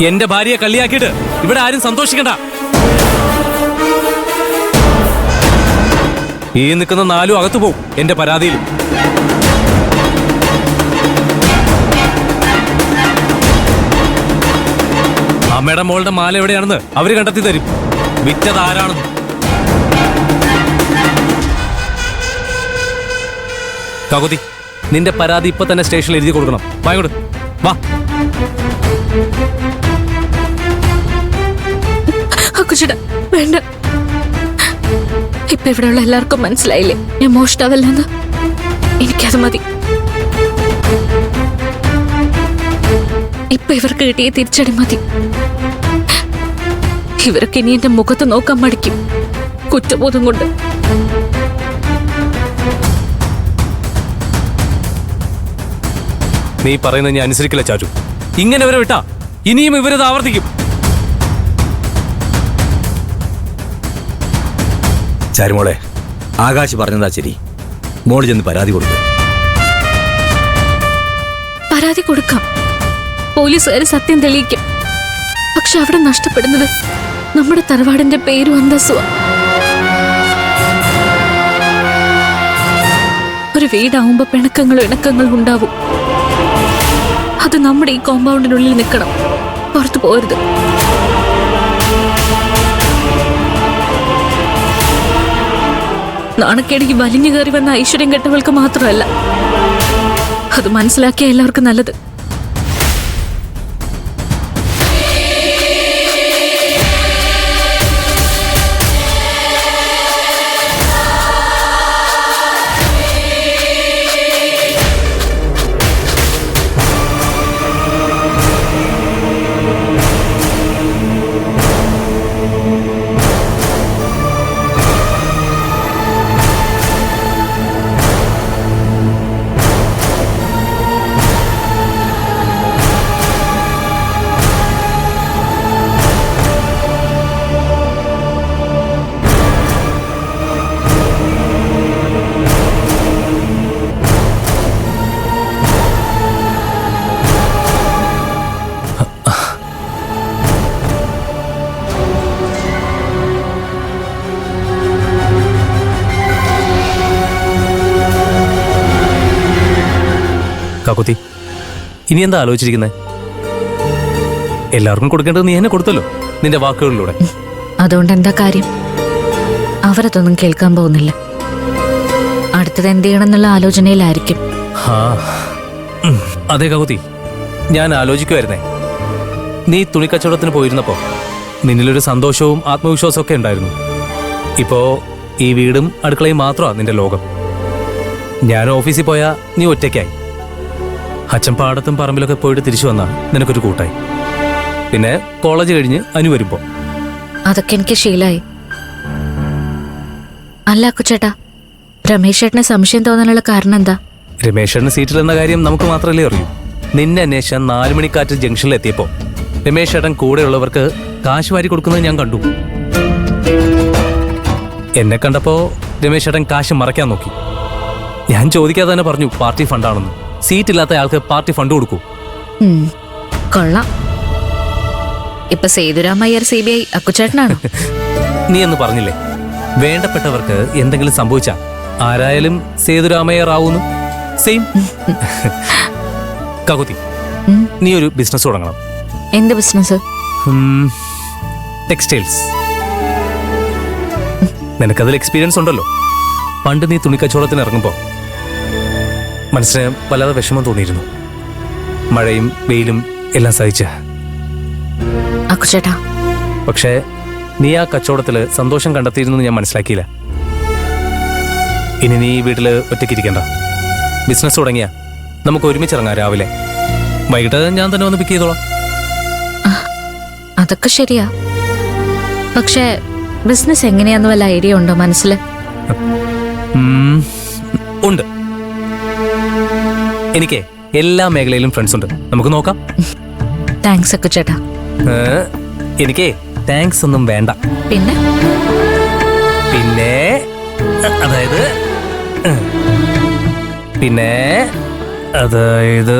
എന്റെ ഭാര്യയെ കള്ളിയാക്കിയിട്ട് ഇവിടെ ആരും സന്തോഷിക്കണ്ട. ഈ നിൽക്കുന്ന 4 അകത്തു പോവും എന്റെ പരാതിയിൽ. അമ്മയുടെ മോളുടെ മാല എവിടെയാണെന്ന് അവര് കണ്ടെത്തി തരും. വിറ്റത് ആരാണെന്ന്. കകുതി, നിന്റെ പരാതി ഇപ്പൊ തന്നെ സ്റ്റേഷനിൽ എഴുതി കൊടുക്കണം. വാങ്ങോട്ട് വാ. വേണ്ട, ഇപ്പൊ ഇവിടെയുള്ള എല്ലാവർക്കും മനസ്സിലായില്ലേ ഞാൻ മോഷ്ടാവല്ലെന്ന്. എനിക്കത് മതി. ഇപ്പൊ ഇവർക്ക് കിട്ടിയ തിരിച്ചടി മതി. ഇവർക്ക് ഇനി എന്റെ മുഖത്ത് നോക്കാൻ മടിക്കും, കുറ്റബോധം കൊണ്ട്. നീ പറയുന്നത് ഞാൻ അനുസരിക്കില്ല ചാച്ചു. ഇങ്ങനെ ഇവരെ വിട്ടാ ഇനിയും ഇവരത് ആവർത്തിക്കും. ചാരുമോളെ, ആകാശ് പറഞ്ഞതാ ശരി. മോള് ചെന്ന് പരാതി കൊടുക്കും. പരാതി കൊടുക്കാം, പോലീസുകാർ സത്യം തെളിയിക്കും. പക്ഷെ അവിടെ നഷ്ടപ്പെടുന്നത് നമ്മുടെ തറവാടിന്റെ പേരും അന്തസ്സുവാ. ഒരു വീടാവുമ്പോ പിണക്കങ്ങളും ഇണക്കങ്ങളും ഉണ്ടാവും. അത് നമ്മുടെ ഈ കോമ്പൗണ്ടിനുള്ളിൽ നിൽക്കണം, പുറത്തു പോരുത്. നാണക്കേടിക്ക് വലിഞ്ഞു കയറി വന്ന ഐശ്വര്യം കെട്ടവൾക്ക് മാത്രമല്ല, അത് മനസ്സിലാക്കിയ എല്ലാവർക്കും നല്ലത്. കാക്കുത്തി, ഇനി എന്താ ആലോചിച്ചിരിക്കുന്നത്? എല്ലാവർക്കും കൊടുക്കേണ്ടത് നീ എന്നെ കൊടുത്തല്ലോ നിന്റെ വാക്കുകളിലൂടെ. അതുകൊണ്ട് എന്താ കാര്യം? അവരതൊന്നും കേൾക്കാൻ പോകുന്നില്ല. അടുത്തത് എന്ത് ചെയ്യണം എന്നുള്ള ആലോചനയിലായിരിക്കും. അതെ കാക്കുത്തി, ഞാൻ ആലോചിക്കുമായിരുന്നേ. നീ തുണിക്കച്ചവടത്തിന് പോയിരുന്നപ്പോ നിന്നിലൊരു സന്തോഷവും ആത്മവിശ്വാസവും ഒക്കെ ഉണ്ടായിരുന്നു. ഇപ്പോ ഈ വീടും അടുക്കളയും മാത്രമാണ് നിന്റെ ലോകം. ഞാൻ ഓഫീസിൽ പോയാ നീ ഒറ്റയ്ക്കായി. അച്ഛൻ പാടത്തും പറമ്പിലൊക്കെ പോയിട്ട് തിരിച്ചു വന്നാ നിനക്കൊരു കൂട്ടായി. പിന്നെ കോളേജ് കഴിഞ്ഞ് അനു വരുമ്പോ അതൊക്കെ എനിക്ക് ശീലായി. അല്ല അക്കുച്ചേട്ടാ, രമേശ് ചേട്ടന് സംശയം തോന്നാനുള്ള കാരണം എന്താ? രമേശ് ചേട്ടന് സീറ്റിൽ എന്ന കാര്യം നമുക്ക് മാത്രമല്ലേ അറിയൂ. നിന്നെ അന്വേഷിച്ച 4 മണിക്കാറ്റ് ജംഗ്ഷനിൽ എത്തിയപ്പോ രമേശ് ചേട്ടൻ കൂടെയുള്ളവർക്ക് കാശ് വാരി കൊടുക്കുന്നത് ഞാൻ കണ്ടു. എന്നെ കണ്ടപ്പോ രമേശ് ചേട്ടൻ കാശ് മറയ്ക്കാൻ നോക്കി. ഞാൻ ചോദിക്കാതെ തന്നെ പറഞ്ഞു പാർട്ടി ഫണ്ടാണെന്ന്. സീറ്റില്ലാത്ത ആൾക്ക് പാർട്ടി ഫണ്ട് കൊടുക്കൂ. കൊള്ളാം. ഇപ്പൊ സേതുരാമയ്യർ CBI അക്കുച്ചേട്ടനാണ്. നീ എന്ന് പറഞ്ഞില്ലേ, വേണ്ടപ്പെട്ടവർക്ക് എന്തെങ്കിലും സംഭവിച്ചാ ആരായാലും സേതുരാമയ്യർ ആവൂന്ന്. സെയിം. കകുതി, നീ ഒരു ബിസിനസ് തുടങ്ങണം. എന്ത് ബിസിനസ്? ടെക്സ്റ്റൈൽസ്. നിനക്കതിൽ എക്സ്പീരിയൻസ് ഉണ്ടല്ലോ. പണ്ട് നീ തുണിക്കച്ചവടത്തിന് ഇറങ്ങുമ്പോ മനസ്സിന് വല്ലാതെ വിഷമം തോന്നിയിരുന്നു. മഴയും വെയിലും എല്ലാം സഹിച്ച. പക്ഷേ നീ ആ കച്ചവടത്തില് സന്തോഷം കണ്ടെത്തിയിരുന്നു ഞാൻ മനസ്സിലാക്കിയില്ല. ഇനി നീ വീട്ടില് ഒറ്റയ്ക്കിരിക്കണ്ട. ബിസിനസ് തുടങ്ങിയ നമുക്ക് ഒരുമിച്ചിറങ്ങാം. രാവിലെ വൈകിട്ട് ഞാൻ തന്നെ വന്ന് പിക്ക് ചെയ്തോളാം. അതൊക്കെ ശരിയാ. പക്ഷേ ബിസിനസ് എങ്ങനെയാന്ന് വല്ല ഐഡിയ ഉണ്ടോ മനസ്സിൽ? ഉണ്ട്. എനിക്ക് എല്ലാ മേഖലയിലും ഫ്രണ്ട്സ് ഉണ്ട്. നമുക്ക് നോക്കാം. താങ്ക്സ് അക്കുച്ചേട്ടാ. എനിക്ക് താങ്ക്സ് ഒന്നും വേണ്ട. പിന്നെ പിന്നെ അതായത് പിന്നെ അതായത്